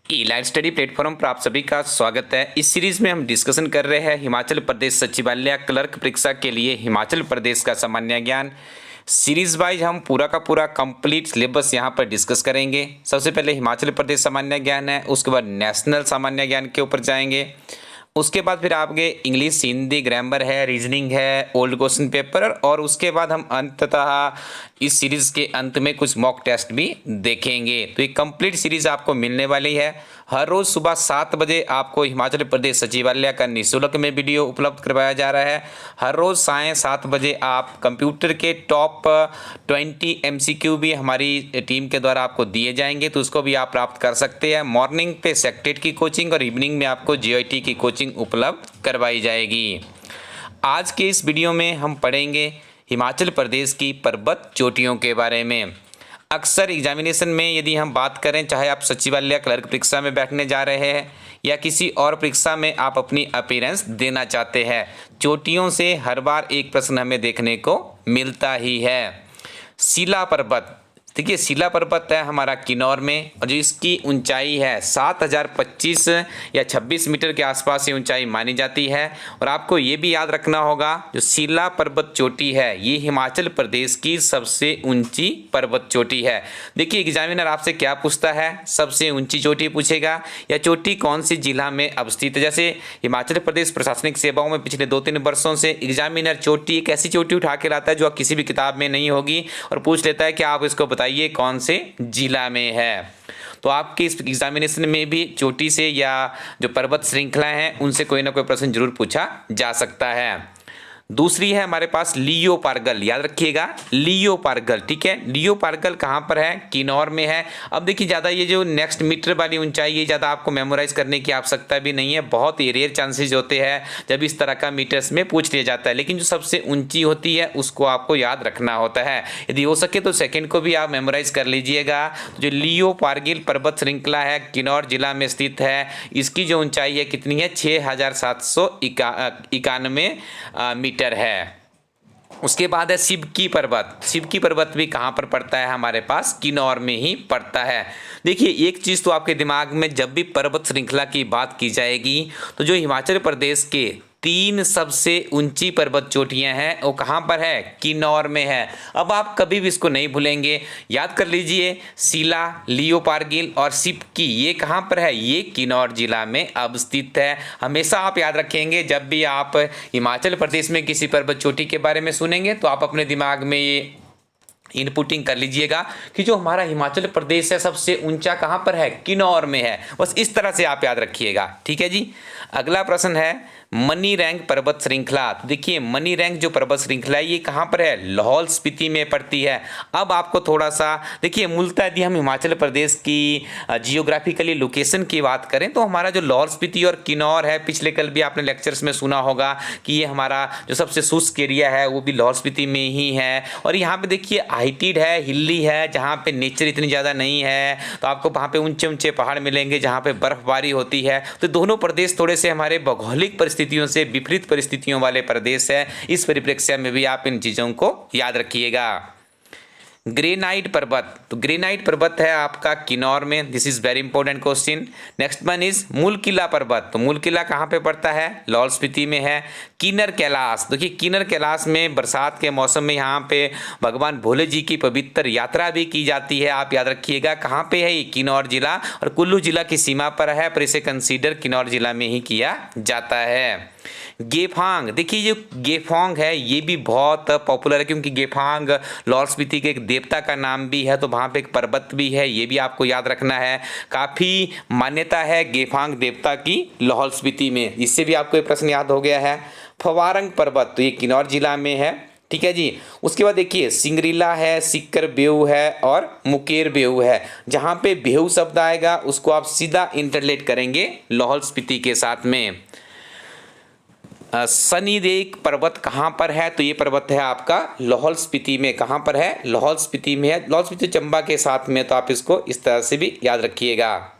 ई-लाइट study platform पर आप सभी का स्वागत है। इस सीरीज में हम डिस्कशन कर रहे हैं हिमाचल प्रदेश सचिवालय क्लर्क परीक्षा के लिए हिमाचल प्रदेश का सामान्य ज्ञान। सीरीज वाइज हम पूरा का पूरा कंप्लीट सिलेबस यहाँ पर डिस्कस करेंगे। सबसे पहले हिमाचल प्रदेश सामान्य ज्ञान है, उसके बाद नेशनल सामान्य ज्ञान के ऊपर जाएंगे। उसके बाद फिर आपके इंग्लिश, हिंदी, ग्रामर है, रीजनिंग है, ओल्ड क्वेश्चन पेपर, और उसके बाद हम अंततः इस सीरीज़ के अंत में कुछ मॉक टेस्ट भी देखेंगे। तो ये कंप्लीट सीरीज़ आपको मिलने वाली है। हर रोज़ सुबह 7 बजे आपको हिमाचल प्रदेश सचिवालय का निःशुल्क में वीडियो उपलब्ध करवाया जा रहा है। हर रोज़ सायं 7 बजे आप कंप्यूटर के टॉप 20 MCQ भी हमारी टीम के द्वारा आपको दिए जाएंगे, तो उसको भी आप प्राप्त कर सकते हैं। मॉर्निंग पे सेक्टेट की कोचिंग और इवनिंग में आपको GIT की कोचिंग उपलब्ध करवाई जाएगी। आज के इस वीडियो में हम पढ़ेंगे हिमाचल प्रदेश की पर्वत चोटियों के बारे में। अक्सर एग्जामिनेशन में यदि हम बात करें, चाहे आप सचिवालय क्लर्क परीक्षा में बैठने जा रहे हैं या किसी और परीक्षा में आप अपनी अपीयरेंस देना चाहते हैं, चोटियों से हर बार एक प्रश्न हमें देखने को मिलता ही है। शिला पर्वत, देखिए शिला पर्वत है हमारा किन्नौर में, और जो इसकी ऊंचाई है 7025 या 26 मीटर के आसपास ये ऊंचाई मानी जाती है। और आपको ये भी याद रखना होगा, जो शिला पर्वत चोटी है ये हिमाचल प्रदेश की सबसे ऊंची पर्वत चोटी है। देखिए एग्जामिनर आपसे क्या पूछता है, सबसे ऊंची चोटी पूछेगा या चोटी कौन सी जिला में अवस्थित है। जैसे हिमाचल प्रदेश प्रशासनिक सेवाओं में पिछले 2-3 वर्षों से एग्जामिनर चोटी, एक ऐसी चोटी उठा के लाता है जो किसी भी किताब में नहीं होगी, और पूछ लेता है कि आप इसको बताइए ये कौन से जिला में है। तो आपके इस एग्जामिनेशन में भी चोटी से या जो पर्वत श्रृंखला हैं उनसे कोई ना कोई प्रश्न जरूर पूछा जा सकता है। दूसरी है हमारे पास लियो पारगल, याद रखिएगा लियो पारगल, ठीक है। लियो पारगल कहाँ पर है, किन्नौर में है। अब देखिए ज़्यादा ये जो नेक्स्ट मीटर वाली ऊंचाई है ज़्यादा आपको मेमोराइज करने की आवश्यकता भी नहीं है, बहुत ही रेयर चांसेस होते हैं जब इस तरह का मीटर्स में पूछ लिया जाता है। लेकिन जो सबसे ऊंची होती है उसको आपको याद रखना होता है। यदि हो सके तो सेकेंड को भी आप मेमोराइज कर लीजिएगा। जो लियो पारगिल पर्वत श्रृंखला है किन्नौर जिला में स्थित है, इसकी जो ऊंचाई है कितनी है, 6791 मीटर है। उसके बाद है शिवकी पर्वत। शिवकी पर्वत भी कहाँ पर पड़ता है, हमारे पास किन्नौर में ही पड़ता है। देखिए एक चीज़ तो आपके दिमाग में जब भी पर्वत श्रृंखला की बात की जाएगी तो जो हिमाचल प्रदेश के 3 सबसे ऊंची पर्वत चोटियां हैं वो कहाँ पर है, किन्नौर में है। अब आप कभी भी इसको नहीं भूलेंगे, याद कर लीजिए शिला, लियो पारगिल और शिवकी, ये कहाँ पर है, ये किन्नौर जिला में अवस्थित है। हमेशा आप याद रखेंगे जब भी आप हिमाचल प्रदेश में किसी पर्वत चोटी के बारे में सुनेंगे तो आप अपने दिमाग में ये इनपुटिंग कर लीजिएगा कि जो हमारा हिमाचल प्रदेश है सबसे ऊंचा कहाँ पर है, किन्नौर में है। बस इस तरह से आप याद रखिएगा, ठीक है जी। अगला प्रश्न है मनी रैंक पर्वत श्रृंखला। तो देखिए मनी रैंक जो पर्वत श्रृंखला है ये कहाँ पर है, लाहौल स्पीति में पड़ती है। अब आपको थोड़ा सा देखिए, मूलतः यदि हम हिमाचल प्रदेश की जियोग्राफिकली लोकेशन की बात करें तो हमारा जो लाहौल स्पीति और किन्नौर है, पिछले कल भी आपने लेक्चर्स में सुना होगा कि ये हमारा जो सबसे शुष्क एरिया है वो भी लाहौल स्पीति में ही है। और यहाँ पे देखिए हाइटेड है, हिली है, जहाँ पे नेचर इतनी ज़्यादा नहीं है, तो आपको वहाँ पे ऊंचे ऊंचे पहाड़ मिलेंगे जहाँ पे बर्फबारी होती है। तो दोनों प्रदेश थोड़े से हमारे भौगोलिक परिस्थितियों से विपरीत परिस्थितियों वाले प्रदेश है। इस परिप्रेक्ष्य में भी आप इन चीज़ों को याद रखिएगा। ग्रेनाइट पर्वत, तो ग्रेनाइट पर्वत है आपका किन्नौर में, this is very important question. Next one is मूल किला पर्वत, तो मूल किला कहाँ पे पड़ता है, लाहौल स्पीति में है। किन्नर कैलाश, देखिए किन्नर कैलाश में बरसात के मौसम में यहाँ पे भगवान भोले जी की पवित्र यात्रा भी की जाती है, आप याद रखिएगा। कहाँ पे है ये, किन्नौर जिला और कुल्लू जिला की सीमा पर है, पर इसे कंसीडर किन्नौर जिला में ही किया जाता है। गेफांग, देखिए जो गेफांग है ये भी बहुत पॉपुलर है क्योंकि गेफांग लाहौल स्पीति के एक देवता का नाम भी है, तो वहाँ पे एक पर्वत भी है, ये भी आपको याद रखना है। काफ़ी मान्यता है गेफांग देवता की लाहौल स्पीति में, इससे भी आपको एक प्रश्न याद हो गया है। फवारंग पर्वत, तो ये किन्नौर जिला में है, ठीक है जी। उसके बाद देखिए सिंगरीला है, सिक्कर बेऊ है और मुकेर बेऊ है। जहाँ पे बेऊ शब्द आएगा उसको आप सीधा इंटरलेट करेंगे लाहौल स्पीति के साथ में। शनिदेव पर्वत कहाँ पर है, तो ये पर्वत है आपका लाहौल स्पीति में। कहाँ पर है, लाहौल स्पीति में है, लाहौल स्पीति चंबा के साथ में, तो आप इसको इस तरह से भी याद रखिएगा।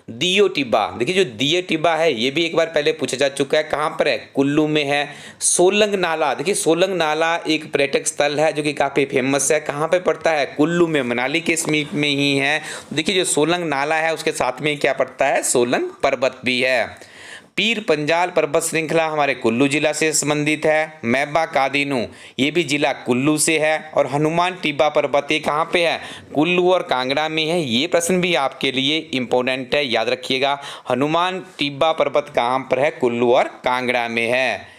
दियो टिब्बा, देखिए जो दियो टिब्बा है ये भी एक बार पहले पूछा जा चुका है, कहाँ पर है, कुल्लू में है। सोलंग नाला, देखिए सोलंग नाला एक पर्यटक स्थल है जो कि काफ़ी फेमस है, कहाँ पे पड़ता है, कुल्लू में, मनाली के समीप में ही है। देखिए जो सोलंग नाला है उसके साथ में क्या पड़ता है, सोलंग पर्वत भी है। पीर पंजाल पर्वत श्रृंखला हमारे कुल्लू जिला से संबंधित है। मैबा कादिनू ये भी जिला कुल्लू से है। और हनुमान टिब्बा पर्वत ये कहाँ पे है, कुल्लू और कांगड़ा में है। ये प्रश्न भी आपके लिए इम्पोर्टेंट है, याद रखिएगा। हनुमान टिब्बा पर्वत कहाँ पर है, कुल्लू और कांगड़ा में है।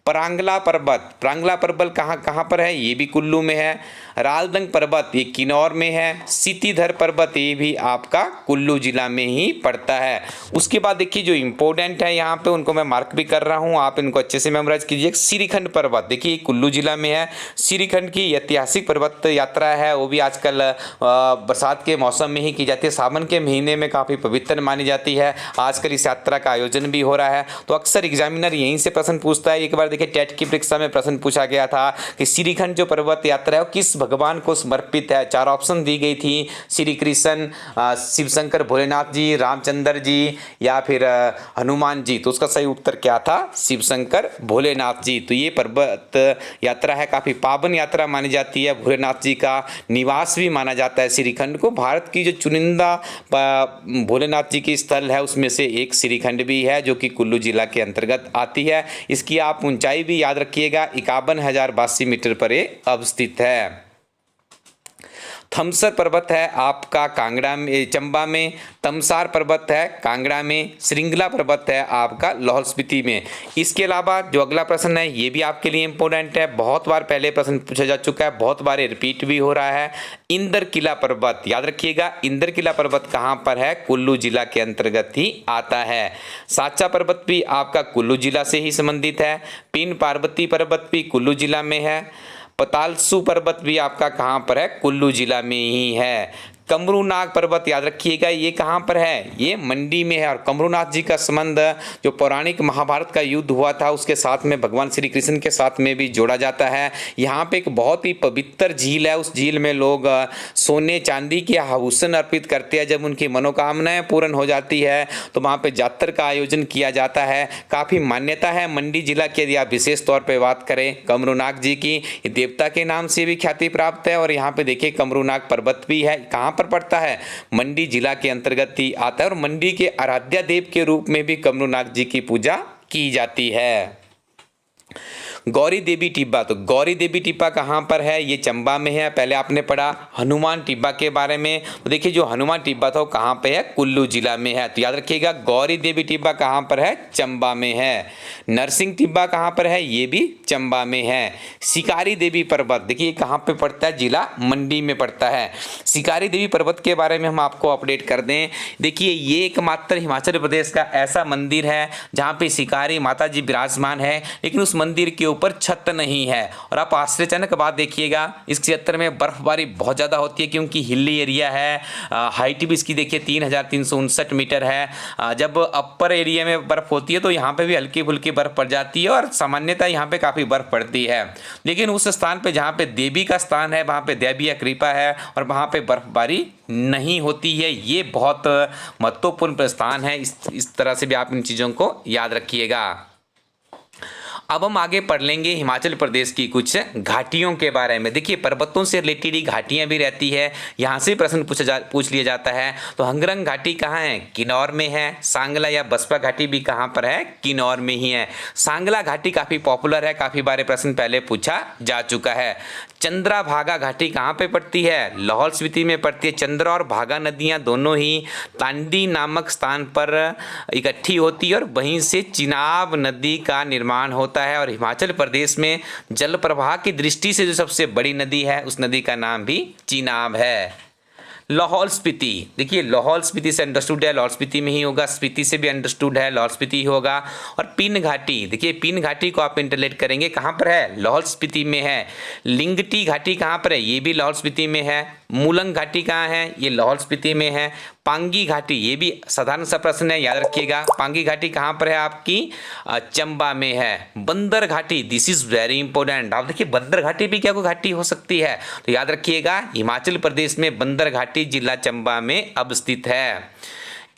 परांगला पर्वत कहाँ कहाँ पर है, ये भी कुल्लू में है। रालदंग पर्वत ये किन्नौर में है। सीतीधर पर्वत ये भी आपका कुल्लू जिला में ही पड़ता है। उसके बाद देखिए जो इम्पोर्टेंट है यहाँ पे उनको मैं मार्क भी कर रहा हूँ, आप इनको अच्छे से मेमोराइज कीजिए। श्रीखंड पर्वत देखिए कुल्लू जिला में है। श्रीखंड की ऐतिहासिक पर्वत यात्रा है, वो भी आजकल बरसात के मौसम में ही की जाती है, सावन के महीने में काफ़ी पवित्र मानी जाती है। आजकल इस यात्रा का आयोजन भी हो रहा है। तो अक्सर एग्जामिनर यहीं से प्रश्न पूछता है। एक बार देखिए टेट की परीक्षा में प्रश्न पूछा गया था कि श्रीखंड जो पर्वत यात्रा है वो किस भगवान को समर्पित है। 4 ऑप्शन दी गई थी, श्री कृष्ण, शिव शंकर भोलेनाथ जी, रामचंद्र जी या फिर हनुमान जी। तो उसका सही उत्तर क्या था, शिव शंकर भोलेनाथ जी। तो ये पर्वत यात्रा है, काफ़ी पावन यात्रा मानी जाती है। भोलेनाथ जी का निवास भी माना जाता है श्रीखंड को। भारत की जो चुनिंदा भोलेनाथ जी की स्थल है उसमें से एक श्रीखंड भी है जो कि कुल्लू जिला के अंतर्गत आती है। इसकी आप ऊंचाई भी याद रखिएगा, 51,082 मीटर पर ये अवस्थित है। थमसर पर्वत है आपका कांगड़ा में, चंबा में। तमसार पर्वत है कांगड़ा में। श्रृंगला पर्वत है आपका लाहौल स्पीति में। इसके अलावा जो अगला प्रश्न है ये भी आपके लिए इंपॉर्टेंट है, बहुत बार पहले प्रश्न पूछा जा चुका है, बहुत बार रिपीट भी हो रहा है। इंदर किला पर्वत याद रखिएगा, इंदर किला पर्वत कहाँ पर है, कुल्लू जिला के अंतर्गत ही आता है। साचा पर्वत भी आपका कुल्लू जिला से ही संबंधित है। पिन पार्वती पर्वत भी कुल्लू जिला में है। पतालसू पर्वत भी आपका कहाँ पर है, कुल्लू जिला में ही है। कमरूनाग पर्वत याद रखिएगा, ये कहाँ पर है, ये मंडी में है। और कमरूनाथ जी का संबंध जो पौराणिक महाभारत का युद्ध हुआ था उसके साथ में भगवान श्री कृष्ण के साथ में भी जोड़ा जाता है। यहाँ पे एक बहुत ही पवित्र झील है, उस झील में लोग सोने चांदी के आभूषण अर्पित करते हैं। जब उनकी मनोकामनाएं पूर्ण हो जाती है तो वहाँ पे जातर का आयोजन किया जाता है। काफ़ी मान्यता है मंडी जिला की, यदि आप विशेष तौर पर बात करें कमरूनाग जी की, ये देवता के नाम से भी ख्याति प्राप्त है। और यहाँ पे देखिए कमरूनाग पर्वत भी है, कहाँ पर पड़ता है, मंडी जिला के अंतर्गत ही आता है। और मंडी के आराध्य देव के रूप में भी कमरूनाग जी की पूजा की जाती है। गौरी देवी टिब्बा, तो गौरी देवी टिब्बा कहाँ पर है, ये चंबा में है। पहले आपने पढ़ा हनुमान टिब्बा के बारे में, तो देखिए जो हनुमान टिब्बा था वो कहाँ पे है, कुल्लू जिला में है। तो याद रखिएगा गौरी देवी टिब्बा कहाँ पर है, चंबा में है। नरसिंह टिब्बा कहाँ पर है, ये भी चंबा में है। शिकारी देवी पर्वत देखिए कहाँ पे पड़ता है, जिला मंडी में पड़ता है। शिकारी देवी पर्वत के बारे में हम आपको अपडेट कर दें, देखिए ये एकमात्र हिमाचल प्रदेश का ऐसा मंदिर है जहाँ पे शिकारी माता जी विराजमान है, लेकिन उस मंदिर के ऊपर छत नहीं है। और आप आश्चर्यजनक बात देखिएगा, इस क्षेत्र में बर्फबारी बहुत ज़्यादा होती है क्योंकि हिली एरिया है। हाइट भी इसकी देखिए 3,359 मीटर है। जब अपर एरिया में बर्फ होती है तो यहाँ पे भी हल्की फुल्की बर्फ पड़ जाती है और सामान्यतः यहाँ पे काफ़ी बर्फ पड़ती है। लेकिन उस स्थान पे जहाँ पे देवी का स्थान है वहाँ पे दैवीय कृपा है और वहाँ पे बर्फबारी नहीं होती है। ये बहुत महत्वपूर्ण स्थान है, इस तरह से भी आप इन चीज़ों को याद रखिएगा। अब हम आगे पढ़ लेंगे हिमाचल प्रदेश की कुछ घाटियों के बारे में। देखिए पर्वतों से रिलेटेड ही घाटियाँ भी रहती है, यहाँ से प्रश्न पूछ लिया जाता है। तो हंगरंग घाटी कहाँ है, किन्नौर में है। सांगला या बसपा घाटी भी कहाँ पर है, किन्नौर में ही है। सांगला घाटी काफ़ी पॉपुलर है, काफ़ी बार प्रश्न पहले पूछा जा चुका है। चंद्रा भागा घाटी कहाँ पे पड़ती है, लाहौल स्पीति में पड़ती है। चंद्रा और भागा नदियाँ दोनों ही तांडी नामक स्थान पर इकट्ठी होती है और वहीं से चिनाब नदी का निर्माण होता है। और हिमाचल प्रदेश में जल प्रवाह की दृष्टि से जो सबसे बड़ी नदी है उस नदी का नाम भी चिनाब है। लाहौल स्पीति, देखिए लाहौल स्पीति से अंडरस्टूड है, लाहौल स्पीति में ही होगा। स्पीति से भी अंडरस्टूड है, लाहौल स्पीति ही होगा। और पिन घाटी, देखिए पिन घाटी को आप इंटरलेट करेंगे, कहाँ पर है, लाहौल स्पीति में है। लिंगटी घाटी कहाँ पर है, ये भी लाहौल स्पीति में है। मूलंग घाटी कहाँ है, ये लाहौल स्पीति में है। पांगी घाटी, ये भी साधारण सा प्रश्न है, याद रखिएगा। पांगी घाटी कहाँ पर है आपकी, चंबा में है। बंदर घाटी, दिस इज वेरी इंपॉर्टेंट। आप देखिए बंदर घाटी भी क्या कोई घाटी हो सकती है, तो याद रखिएगा हिमाचल प्रदेश में बंदर घाटी जिला चंबा में अवस्थित है।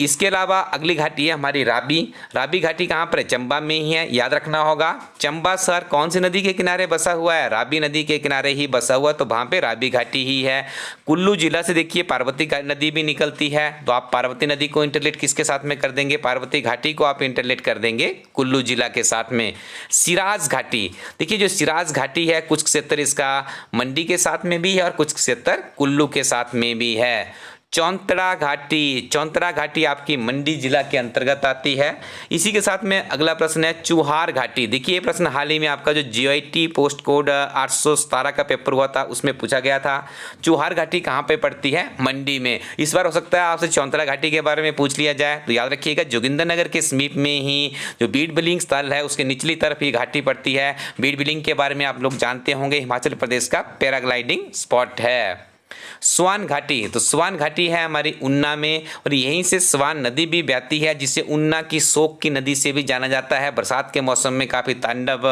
इसके अलावा अगली घाटी है हमारी राबी। राबी घाटी कहाँ पर है? चंबा में ही है, याद रखना होगा। चंबा शहर कौन सी नदी के किनारे बसा हुआ है? राबी नदी के किनारे ही बसा हुआ, तो वहाँ पे राबी घाटी ही है। कुल्लू जिला से देखिए पार्वती नदी भी निकलती है, तो आप पार्वती नदी को इंटरलेट किसके साथ में कर देंगे? पार्वती घाटी को आप इंटरलेट कर देंगे कुल्लू जिला के साथ में। सिराज घाटी, देखिए जो सिराज घाटी है कुछ क्षेत्र इसका मंडी के साथ में भी है और कुछ क्षेत्र कुल्लू के साथ में भी है। चौंतड़ा घाटी, चौंतड़ा घाटी आपकी मंडी जिला के अंतर्गत आती है। इसी के साथ में अगला प्रश्न है चुहार घाटी। देखिए ये प्रश्न हाल ही में आपका जो जीआईटी पोस्ट कोड 817 का पेपर हुआ था उसमें पूछा गया था। चुहार घाटी कहाँ पे पड़ती है? मंडी में। इस बार हो सकता है आपसे चौंतड़ा घाटी के बारे में पूछ लिया जाए, तो याद रखिएगा जोगिंदरनगर के समीप में ही जो बीड बिलिंग स्थल है उसके निचली तरफ ये घाटी पड़ती है। बीड बिलिंग के बारे में आप लोग जानते होंगे, हिमाचल प्रदेश का पैराग्लाइडिंग स्पॉट है। स्वान घाटी, तो स्वान घाटी है हमारी ऊना में और यहीं से स्वान नदी भी बहती है, जिसे ऊना की शोक की नदी से भी जाना जाता है। बरसात के मौसम में काफ़ी तांडव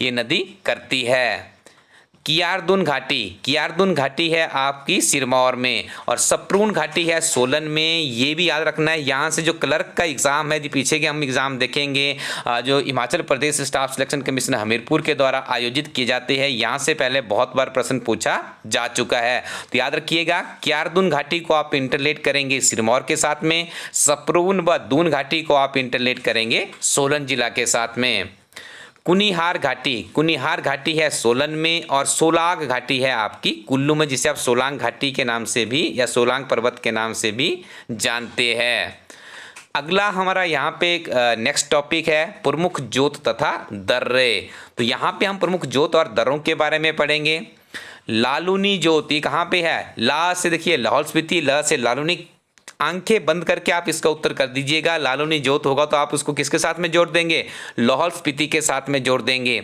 ये नदी करती है। कियारदुन घाटी, कियारदुन घाटी है आपकी सिरमौर में और सप्रून घाटी है सोलन में। ये भी याद रखना है, यहाँ से जो क्लर्क का एग्ज़ाम है, जो पीछे के हम एग्ज़ाम देखेंगे जो Himachal Pradesh staff selection commission Hamirpur के द्वारा आयोजित किए जाते हैं, यहाँ से पहले बहुत बार प्रश्न पूछा जा चुका है। तो याद रखिएगा कियारदुन घाटी को आप इंटरलेट करेंगे सिरमौर के साथ में, सप्रून व दून घाटी को आप इंटरलेट करेंगे सोलन जिला के साथ में। कुनिहार घाटी, कुनिहार घाटी है सोलन में और सोलांग घाटी है आपकी कुल्लू में, जिसे आप सोलांग घाटी के नाम से भी या सोलांग पर्वत के नाम से भी जानते हैं। अगला हमारा यहाँ पे एक नेक्स्ट टॉपिक है प्रमुख जोत तथा दर्रे। तो यहाँ पे हम प्रमुख जोत और दर्रों के बारे में पढ़ेंगे। लालूनी जोत ये कहाँ पे है? ला से देखिए लाहौल स्पीति, ल से लालूनी। आंखें बंद करके आप इसका उत्तर कर दीजिएगा। लालूनी जोत होगा तो आप उसको किसके साथ में जोड़ देंगे? लाहौल स्पीति के साथ में जोड़ देंगे।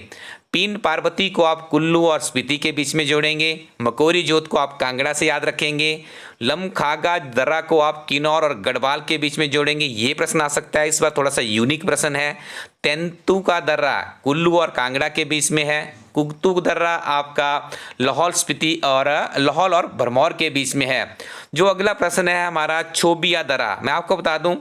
पीन पार्वती को आप कुल्लू और स्पीति के बीच में जोड़ेंगे। मकोरी जोत को आप कांगड़ा से याद रखेंगे। लमखागा दर्रा को आप किन्नौर और गढ़वाल के बीच में जोड़ेंगे। ये प्रश्न आ सकता है, इस बार थोड़ा सा यूनिक प्रश्न है। तेंतु का दर्रा कुल्लू और कांगड़ा के बीच में है। कुगतू दर्रा आपका लाहौल स्पीति और लाहौल और भरमौर के बीच में है। जो अगला प्रश्न है हमारा छोबिया दर्रा, मैं आपको बता दूं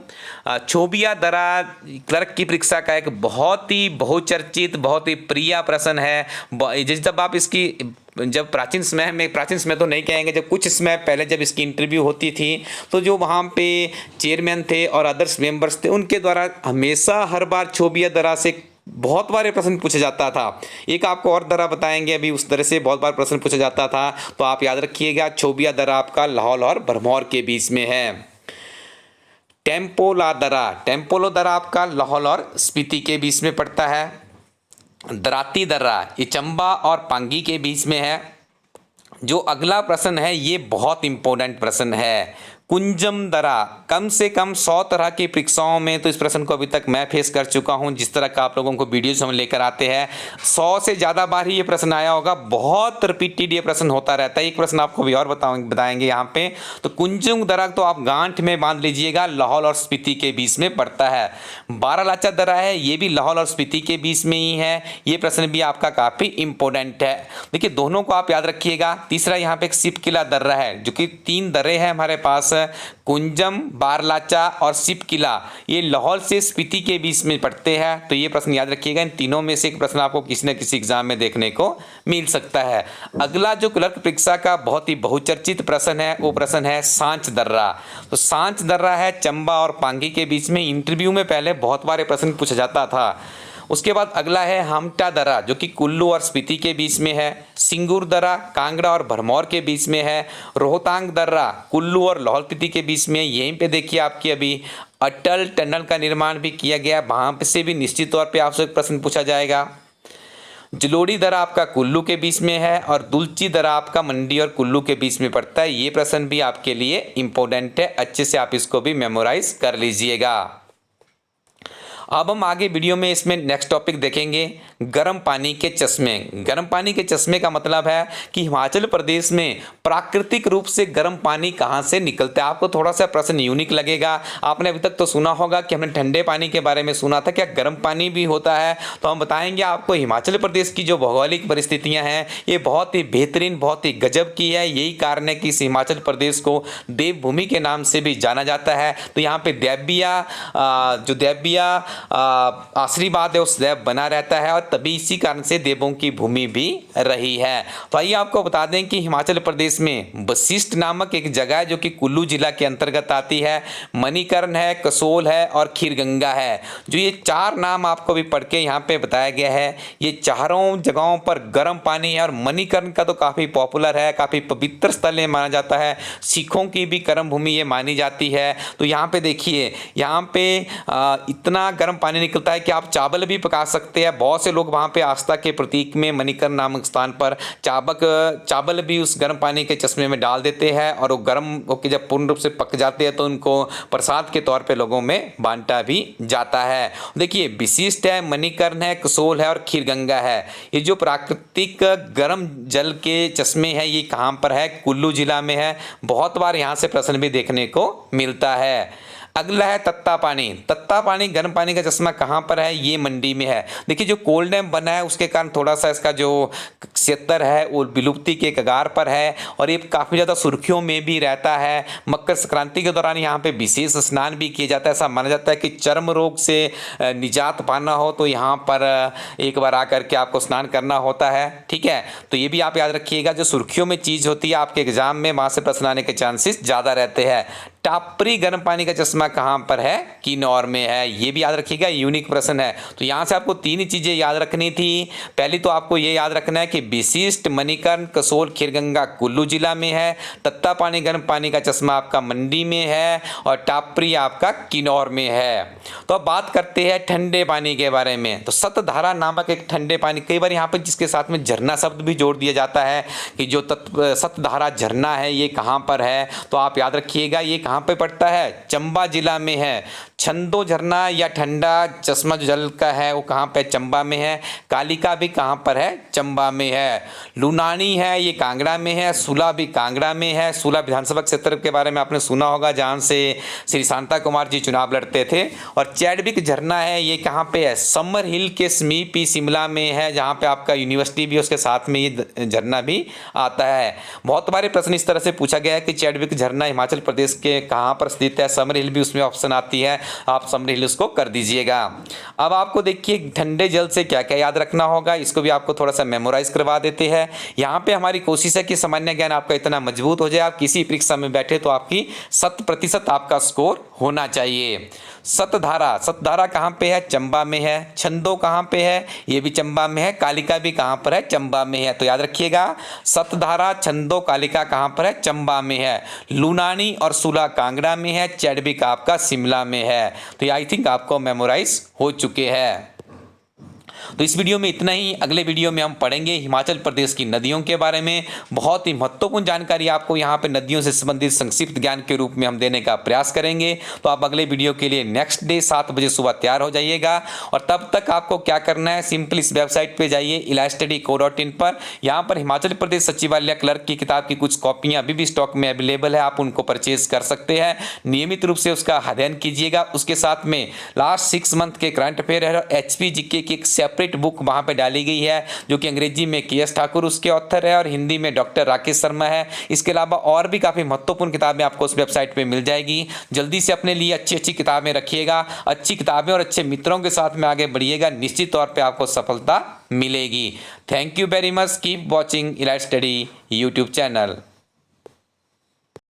छोबिया दर्रा क्लर्क की परीक्षा का एक बहुत ही बहुचर्चित बहुत ही प्रिय प्रश्न है। जब आप इसकी जब प्राचीन समय तो नहीं कहेंगे, जब कुछ समय पहले जब इसकी इंटरव्यू होती थी तो जो वहाँ पे चेयरमैन थे और अदर्स मेंबर्स थे उनके द्वारा हमेशा हर बार छोबिया दर्रा से बहुत बार प्रश्न पूछा जाता था। एक आपको और दर्रा बताएंगे अभी, उस तरह से बहुत बार प्रश्न पूछा जाता था। तो आप याद रखिएगा छोबिया दर्रा आपका लाहौल और भरमौर के बीच में है। टेम्पोला दर्रा, टेम्पोलो दर्रा आपका लाहौल और स्पीति के बीच में पड़ता है। दराती दर्रा ये चंबा और पांगी के बीच में है। जो अगला प्रश्न है ये बहुत इंपॉर्टेंट प्रश्न है। कुंजम दर्रा, कम से कम 100 तरह की परीक्षाओं में तो इस प्रश्न को अभी तक मैं फेस कर चुका हूं। जिस तरह का आप लोगों को वीडियोस हम लेकर आते हैं 100 से ज़्यादा बार ही ये प्रश्न आया होगा। बहुत रिपीटेड ये प्रश्न होता रहता है। एक प्रश्न आपको भी और बताएंगे यहाँ पे। तो कुंजम दर्रा तो आप गांठ में बांध लीजिएगा, लाहौल और स्पीति के बीच में पड़ता है। बारालाचा दर्रा है, ये भी लाहौल और स्पीति के बीच में ही है। ये प्रश्न भी आपका काफ़ी इंपॉर्टेंट है। देखिए दोनों को आप याद रखिएगा। तीसरा यहाँ पे एक सिपकिला दर्रा है, जो कि 3 दर्रे हैं हमारे पास, कुंजम, बारलाचा और सिपकिला। ये लाहौल से स्पीति के बीच में पड़ते हैं। तो ये प्रश्न याद रखिएगा। इन तीनों में से एक प्रश्न आपको किसी न किसी एग्जाम में देखने को मिल सकता है। अगला जो क्लर्क परीक्षा का बहुत ही बहुचर्चित प्रश्न है वो प्रश्न है सांच दर्रा। तो सांच दर्रा है चंबा और पांगी के बीच में। इंटरव्यू में पहले बहुत बार प्रश्न पूछा जाता था। उसके बाद अगला है हमटा दर्रा, जो कि कुल्लू और स्पीति के बीच में है। सिंगूर दर्रा कांगड़ा और भरमौर के बीच में है। रोहतांग दर्रा कुल्लू और लाहौल स्पीति के बीच में। यहीं पे देखिए आपकी अभी अटल टनल का निर्माण भी किया गया, वहाँ से भी निश्चित तौर पे आपसे एक प्रश्न पूछा जाएगा। जलोड़ी दर्रा आपका कुल्लू के बीच में है और दुलची दर्रा आपका मंडी और कुल्लू के बीच में पड़ता है। ये प्रश्न भी आपके लिए इंपॉर्टेंट है, अच्छे से आप इसको भी मेमोराइज कर लीजिएगा। अब हम आगे वीडियो में इसमें नेक्स्ट टॉपिक देखेंगे गर्म पानी के चश्मे। गर्म पानी के चश्मे का मतलब है कि हिमाचल प्रदेश में प्राकृतिक रूप से गर्म पानी कहाँ से निकलता है। आपको थोड़ा सा प्रश्न यूनिक लगेगा। आपने अभी तक तो सुना होगा कि हमने ठंडे पानी के बारे में सुना था, क्या गर्म पानी भी होता है? तो हम बताएंगे आपको हिमाचल प्रदेश की जो भौगोलिक परिस्थितियां हैं ये बहुत ही बेहतरीन, बहुत ही गजब की है। यही कारण है कि इस हिमाचल प्रदेश को देवभूमि के नाम से भी जाना जाता है। तो यहाँ पे दैवीय आशीर्वाद है उस दैव बना रहता है, और तभी इसी कारण से देवों की भूमि भी रही है। तो आइए आपको बता दें कि हिमाचल प्रदेश में वशिष्ठ नामक एक जगह है जो कि कुल्लू जिला के अंतर्गत आती है। मणिकर्ण है, कसोल है और खीरगंगा है। जो ये चार नाम आपको भी पढ़ के यहाँ पे बताया गया है, ये चारों जगहों पर गर्म पानी है। और मणिकर्ण का तो काफ़ी पॉपुलर है, काफ़ी पवित्र स्थल ये माना जाता है। सिखों की भी कर्म भूमि ये मानी जाती है। तो यहाँ पे देखिए, यहाँ पे इतना गर्म पानी निकलता है कि आप चावल भी पका सकते हैं। बहुत से लोग वहाँ पे आस्था के प्रतीक में मणिकर्ण नामक स्थान पर चावल भी उस गर्म पानी के चश्मे में डाल देते हैं, और वो गर्म होकर जब पूर्ण रूप से पक जाते हैं तो उनको प्रसाद के तौर पे लोगों में बांटा भी जाता है। देखिए, विशिष्ट है, मणिकर्ण है, कसोल है और खीरगंगा है। ये जो प्राकृतिक गर्म जल के चश्मे हैं ये कहाँ पर है? कुल्लू जिला में है। बहुत बार यहाँ से प्रश्न भी देखने को मिलता है। अगला है तत्ता पानी। तत्ता पानी गर्म पानी का चश्मा कहाँ पर है? ये मंडी में है। देखिए, जो कोल्ड डैम बना है उसके कारण थोड़ा सा इसका जो क्षेत्र है वो विलुप्ति के कगार पर है, और ये काफ़ी ज़्यादा सुर्खियों में भी रहता है। मकर संक्रांति के दौरान यहाँ पे विशेष स्नान भी किया जाता है। ऐसा माना जाता है कि चर्म रोग से निजात पाना हो तो यहाँ पर एक बार आकर के आपको स्नान करना होता है। ठीक है, तो ये भी आप याद रखिएगा। जो सुर्खियों में चीज़ होती है आपके एग्जाम में वहाँ से प्रश्न आने के चांसेस ज़्यादा रहते हैं। टापरी गर्म पानी का चश्मा कहाँ पर है? किन्नौर में है। ये भी याद रखिएगा, यूनिक प्रश्न है। तो यहाँ से आपको तीन ही चीज़ें याद रखनी थी। पहली तो आपको ये याद रखना है कि विशिष्ट, मणिकर्ण, कसोल, खीरगंगा कुल्लू जिला में है। तत्ता पानी गर्म पानी का चश्मा आपका मंडी में है, और टापरी आपका किन्नौर में है। तो अब बात करते हैं ठंडे पानी के बारे में। तो सतधारा नामक एक ठंडे पानी, कई बार यहाँ पर जिसके साथ में झरना शब्द भी जोड़ दिया जाता है कि जो सतधारा झरना है ये कहाँ पर है? तो आप याद रखिएगा, ये कहाँ पे पड़ता है? चंबा जिला में है। छंदो झरना या ठंडा चश्मा जो जल का है वो कहाँ पे? चंबा में है। कालिका भी कहाँ पर है? चंबा में है। लुनानी है, ये कांगड़ा में है। सुला भी कांगड़ा में है। सुला विधानसभा क्षेत्र के बारे में आपने सुना होगा, जहाँ से श्री शांता कुमार जी चुनाव लड़ते थे। और चैडविक झरना है, ये कहाँ पे है? समर हिल के समीप ही शिमला में है, जहाँ पे आपका यूनिवर्सिटी भी उसके साथ में ये झरना भी आता है। बहुत बार प्रश्न इस तरह से पूछा गया है कि चैडविक झरना हिमाचल प्रदेश के कहाँ पर स्थित है? समर हिल भी उसमें ऑप्शन आती है, आप समर हिल उसको कर दीजिएगा। अब आपको देखिए ठंडे जल से क्या क्या याद रखना होगा, इसको भी आपको थोड़ा सा मेमोराइज करवा देते हैं। यहाँ पे हमारी कोशिश है कि सामान्य ज्ञान आपका इतना मजबूत हो जाए, आप किसी परीक्षा में बैठे तो आपकी 100% आपका स्कोर होना चाहिए। सतधारा कहाँ पे है? चंबा में है। छंदो कहाँ पे है? ये भी चंबा में है। कालिका भी कहाँ पर है? चंबा में है। तो याद रखिएगा, सतधारा, छंदो, कालिका कहाँ पर है? चंबा में है। लुनानी और सुला कांगड़ा में है। चैडविक आपका शिमला में है। तो ये आई थिंक आपको मेमोराइज हो चुके हैं। तो इस वीडियो में इतना ही। अगले वीडियो में हम पढ़ेंगे हिमाचल प्रदेश की नदियों के बारे में। बहुत ही महत्वपूर्ण जानकारी आपको यहाँ पे नदियों से संबंधित संक्षिप्त ज्ञान के रूप में हम देने का प्रयास करेंगे। तो आप अगले वीडियो के लिए नेक्स्ट डे 7 बजे सुबह तैयार हो जाइएगा। और तब तक आपको क्या करना है, सिंपल इस वेबसाइट पर जाइए elistudy.co.in पर। यहाँ पर हिमाचल प्रदेश सचिवालय क्लर्क की किताब की कुछ कॉपियाँ अभी भी स्टॉक में अवेलेबल है, आप उनको परचेज कर सकते हैं। नियमित रूप से उसका अध्ययन कीजिएगा। उसके साथ में लास्ट 6 मंथ के करंट अफेयर है, HP GK की एक सेपरेट बुक वहां पे डाली गई है, जो कि अंग्रेजी में KS ठाकुर उसके ऑथर है और हिंदी में डॉक्टर राकेश शर्मा है। इसके अलावा और भी काफी महत्वपूर्ण किताबें आपको उस वेबसाइट पे मिल जाएगी। जल्दी से अपने लिए अच्छी अच्छी किताबें रखिएगा। अच्छी किताबें और अच्छे मित्रों के साथ में आगे बढ़िएगा, निश्चित तौर पे आपको सफलता मिलेगी। Thank you very much. Keep watching Elite Study YouTube channel.